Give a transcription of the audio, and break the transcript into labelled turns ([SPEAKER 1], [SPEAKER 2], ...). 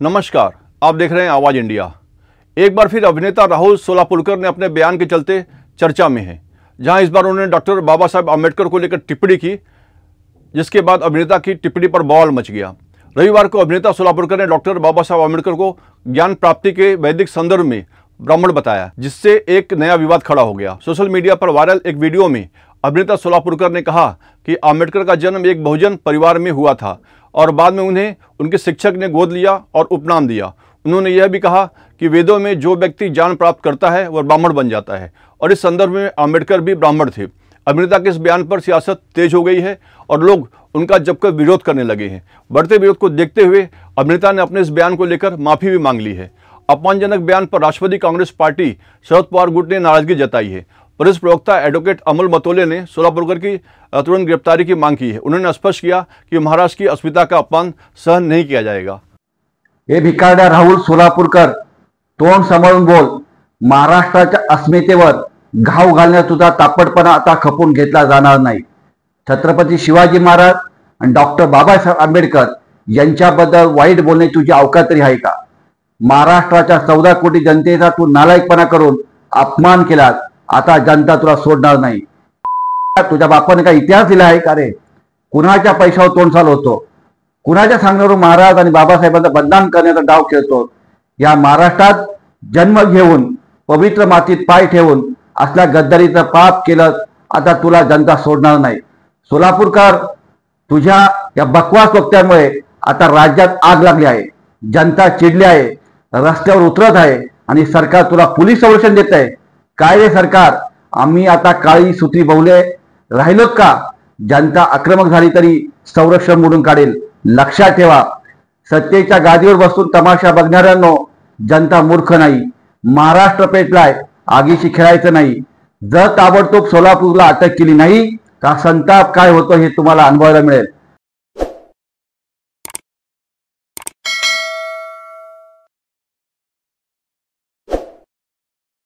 [SPEAKER 1] नमस्कार, आप देख रहे हैं आवाज इंडिया। एक बार फिर अभिनेता राहुल सोलापुरकर ने अपने बयान के चलते चर्चा में हैं, जहां इस बार उन्होंने डॉक्टर बाबा साहब आम्बेडकर को लेकर टिप्पणी की, जिसके बाद अभिनेता की टिप्पणी पर बवाल मच गया। रविवार को अभिनेता सोलापुरकर ने डॉक्टर बाबा साहब आम्बेडकर को ज्ञान प्राप्ति के वैदिक संदर्भ में ब्राह्मण बताया, जिससे एक नया विवाद खड़ा हो गया। सोशल मीडिया पर वायरल एक वीडियो में अभिनेता सोलापुरकर ने कहा कि आम्बेडकर का जन्म एक बहुजन परिवार में हुआ था और बाद में उन्हें उनके शिक्षक ने गोद लिया और उपनाम दिया। उन्होंने यह भी कहा कि वेदों में जो व्यक्ति ज्ञान प्राप्त करता है वह ब्राह्मण बन जाता है, और इस संदर्भ में आम्बेडकर भी ब्राह्मण थे। अभिनेता के इस बयान पर सियासत तेज हो गई है और लोग उनका जमकर विरोध करने लगे हैं। बढ़ते विरोध को देखते हुए अभिनेता ने अपने इस बयान को लेकर माफी भी मांग ली है। अपमानजनक बयान पर राष्ट्रवादी कांग्रेस पार्टी शरद पवार गुट ने नाराजगी जताई है। पुलिस प्रवक्ता एडवोकेट अमल मतोले ने सोलापुरकर की तुरंत गिरफ्तारी की मांग की है। उन्होंने स्पष्ट किया कि महाराष्ट्र की अस्मिता का अपमान सहन नहीं किया जाएगा।
[SPEAKER 2] हे भिकारड्या राहुल सोलापुरकर, तोंड सांभाळून बोल। महाराष्ट्राच्या अस्मितेवर घाव घालण्यात तुझा तापटपणा आता खपून घेतला जाणार नाही। छत्रपती शिवाजी महाराज आणि डॉक्टर बाबासाहेब आंबेडकर यांच्याबद्दल वाईट बोलणे तुझी अवकाश तरी आहे का? महाराष्ट्राच्या 14 कोटी जनतेचा तू नालायकपणा करून अपमान केलास। आता जनता तुला सोडणार नाही। तुझ्या बापाने काय इतिहास दिला आहे का रे? कुणाच्या पैशावर तोंड चालवतो? कुणाच्या सांगण्यावरून महाराज आणि बाबासाहेबांचा बदनाम करण्याचा डाव खेळतो? या महाराष्ट्रात जन्म घेऊन पवित्र मातीत पाय ठेवून असल्या गद्दारीचं पाप केलं, आता तुला जनता सोडणार नाही। सोलापुरकर, तुझ्या या बकवास वक्त्यांमुळे आता राज्यात आग लागली आहे। जनता चिडली आहे, रस्त्यावर उतरत आहे आणि सरकार तुला पोलीस संरक्षण देत आहे। काय रे सरकार, आम्ही आता काळी सूत्री बहुले राहिलोत का? जनता आक्रमक झाली तरी संरक्षण मोडून काढेल। लक्षात ठेवा, सत्तेच्या गादीवर बसून तमाशा बघणाऱ्यांनो, जनता मूर्ख नाही। महाराष्ट्र पेटलाय, आगीशी खेळायचं नाही। जर ताबडतोब सोलापूरला अटक केली नाही तर संताप काय होतो हे तुम्हाला अनुभवायला मिळेल।